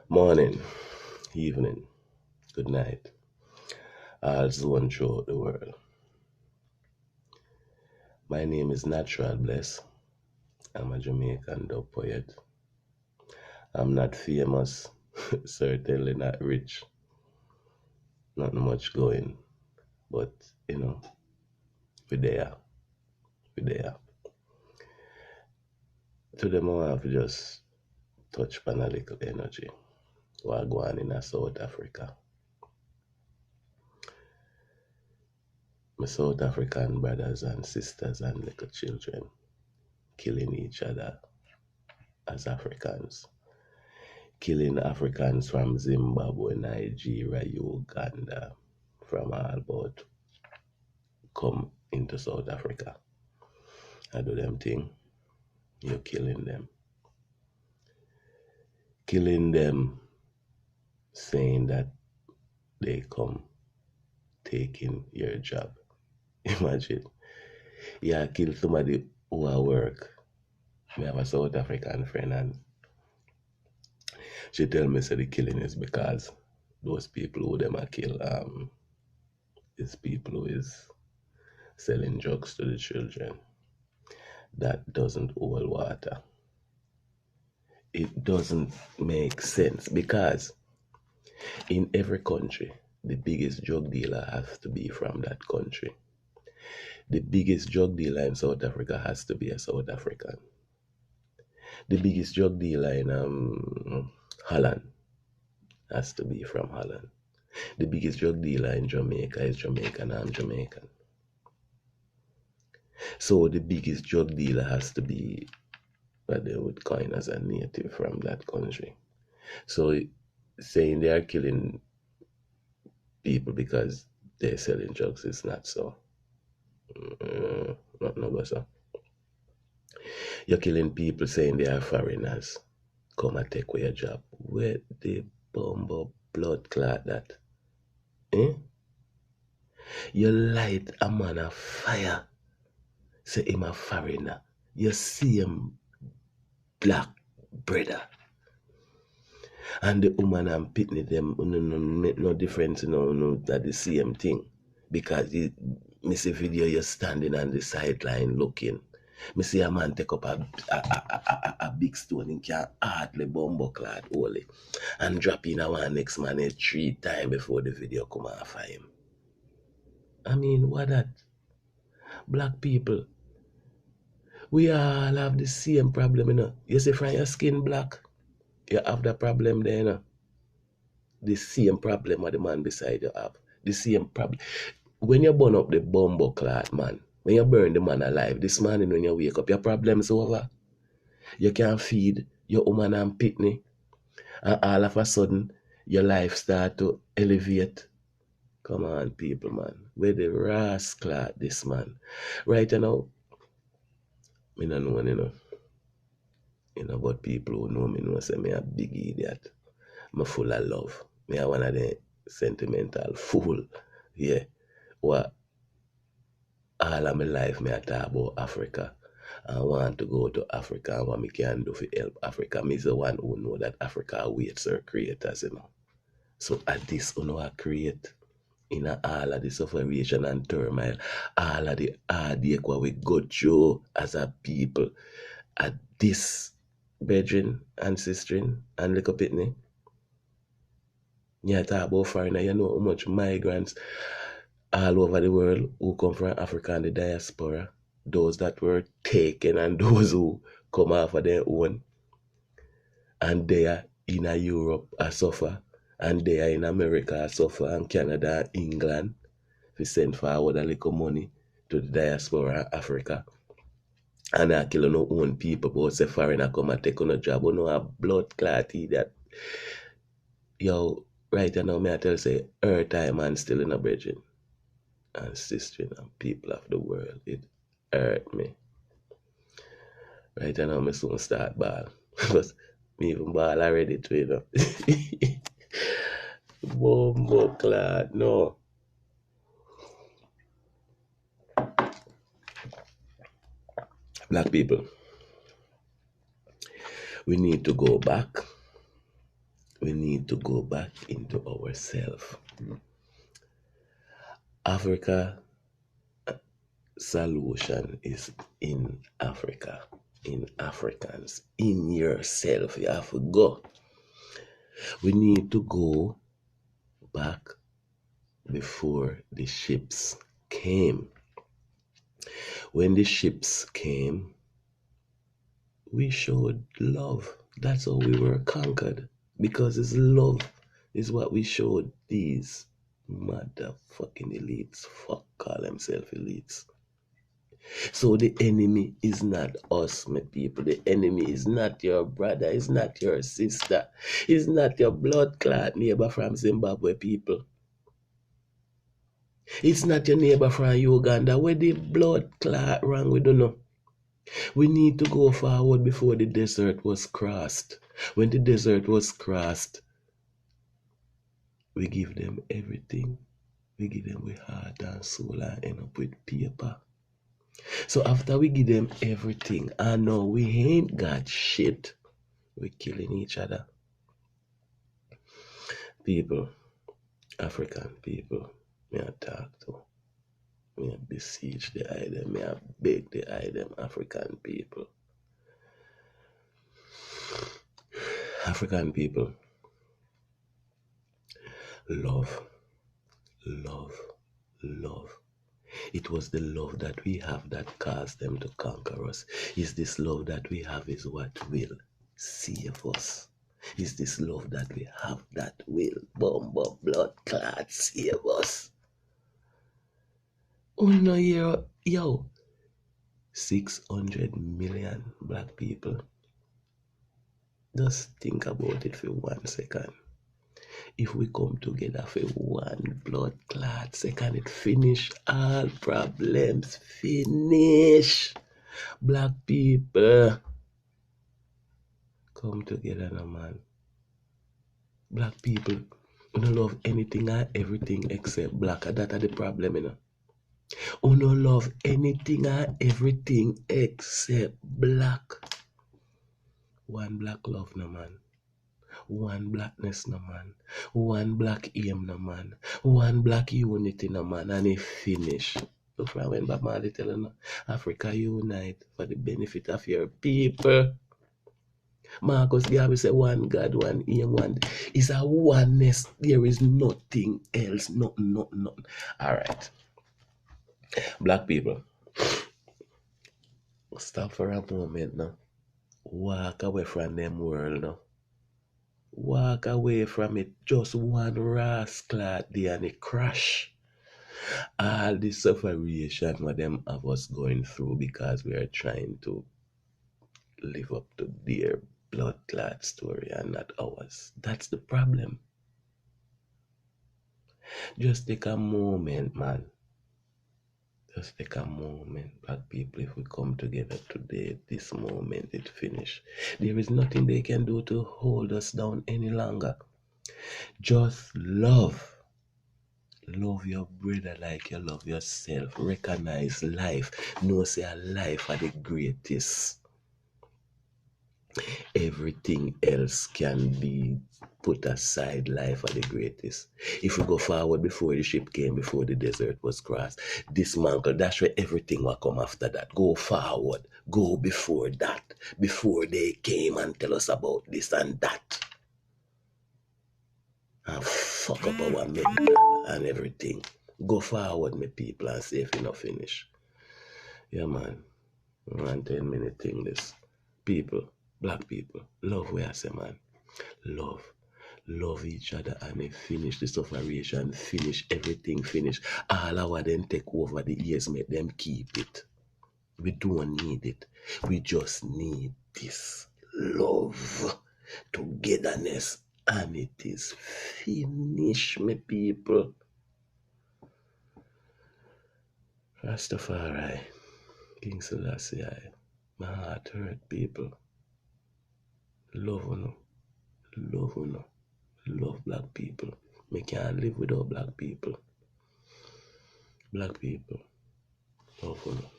Morning, evening, good night, all zone throughout the world. My name is Natural Bless. I'm a Jamaican dub poet. I'm not famous, certainly not rich, not much going, but you know, we there, we there. Today, I have just touch upon a little energy. What go on in South Africa. My South African brothers and sisters and little children killing each other as Africans. Killing Africans from Zimbabwe, Nigeria, Uganda, from all about come into South Africa. I do them thing. You're killing them. Killing them saying that they come taking your job. Imagine. Yeah, kill somebody who are work. I have a South African friend and she tell me say the killing is because those people who them are kill is people who is selling drugs to the children. That doesn't hold water. It doesn't make sense because in every country, the biggest drug dealer has to be from that country. The biggest drug dealer in South Africa has to be a South African. The biggest drug dealer in Holland has to be from Holland. The biggest drug dealer in Jamaica is Jamaican. I'm Jamaican. So the biggest drug dealer has to be what they would coin as a native from that country. So saying they are killing people because they're selling drugs is not so. Not no so. You're killing people saying they are foreigners. Come and take away your job. Where the bumbo blood clot that? Eh? You light a man a fire. Say him a foreigner. You see him black brother. And the woman and pitney them make no difference, that the same thing. Because me see video you're standing on the sideline looking. Me see a man take up a big stone and can hardly bumbo clad holy and drop in a one next man 3 times before the video come off of him. I mean, what that? Black people, we all have the same problem. You see from your skin black, you have the problem there. The same problem what the man beside you have. The same problem. When you burn up the bumbo clot, man, when you burn the man alive, this morning when you wake up, your problem's over. You can't feed your woman and pitney. And all of a sudden, your life start to elevate. Come on, people, man. Where the rascal this man. Right now, me don't know, but people who know me know say me a big idiot. Me full of love. Me a one of the sentimental fool. Yeah. What all of my life me a talk about Africa. I want to go to Africa and what me can do for help Africa. Me is the one who know that Africa awaits her creators. So at this I create in all of the sufferation and turmoil, all of the heartache what we go through as a people. At this brethren and sistren and little pitney. You talk about foreigner, you know how much migrants all over the world who come from Africa and the diaspora, those that were taken and those who come off of their own, and they are in Europe I suffer, and they are in America I suffer, and Canada and England, we send forward a little money to the diaspora in Africa. And I kill no own people, but say foreigner come and take on a job, no a blood clot that. Yo, right now, me I tell you, say, her time and still in a bridging. And sister and people of the world, it hurt me. Right now, me soon start ball. Because me even ball already too. Bumbo clad, no. Black people, we need to go back We need to go back into ourselves. Africa solution is in Africa, in Africans, in yourself. You have to go. We need to go back before the ships came. When the ships came, we showed love. That's how we were conquered. Because it's love is what we showed these motherfucking elites. Fuck, call themselves elites. So the enemy is not us, my people. The enemy is not your brother, it's not your sister, it's not your blood clot neighbor from Zimbabwe, people. It's not your neighbor from Uganda. Where the blood clot wrong, we don't know. We need to go forward before the desert was crossed. When the desert was crossed, we give them everything. We give them with heart and soul and end up with paper. So after we give them everything, I know we ain't got shit. We're killing each other. People, African people, may I talk to. May I beseech the item. May I beg the item, African people. African people, love, love, love. It was the love that we have that caused them to conquer us. Is this love that we have is what will save us. Is this love that we have that will bomb up blood clot save us. Oh no, yo, 600 million black people. Just think about it for 1 second. If we come together for one blood clot second, it finish all problems. Finish. Black people, come together now, man. Black people, we don't love anything and everything except black. That are the problem, you know. We don't love anything and everything except black. One black love, no man. One blackness, no man. One black aim, no man. One black unity, no man. And it finish. Look from when Bob Marley telling you, Africa unite for the benefit of your people. Marcus Garvey said, one God, one aim, one. It's a oneness. There is nothing else. Nothing. All right. Black people, stop for a moment now. Walk away from them world now. Walk away from it. Just one rascal there and it crash. All the sufferation what them of us going through because we are trying to live up to their blood clot story and not ours. That's the problem. Just take a moment, man. Just take a moment, black people. If we come together today, this moment, it finish. There is nothing they can do to hold us down any longer. Just love. Love your brother like you love yourself. Recognize life. Know say a life are the greatest. Everything else can be put aside. Life are the greatest. If we go forward before the ship came, before the desert was crossed, dismantle, that's where everything will come after that. Go forward. Go before that. Before they came and tell us about this and that. And fuck up our mental and everything. Go forward, my people, and see if you not finish. Yeah, man. 10-minute thing, this. People, black people, love where I say, man. Love. Love each other and they finish the sufferation, finish everything, finish. All our then take over the years, make them keep it. We don't need it. We just need this love, togetherness, and it is finished, my people. Rastafari, King Selassie, my heart hurt, people. Love uno, love uno, love black people. We can't live without black people. Black people, love uno.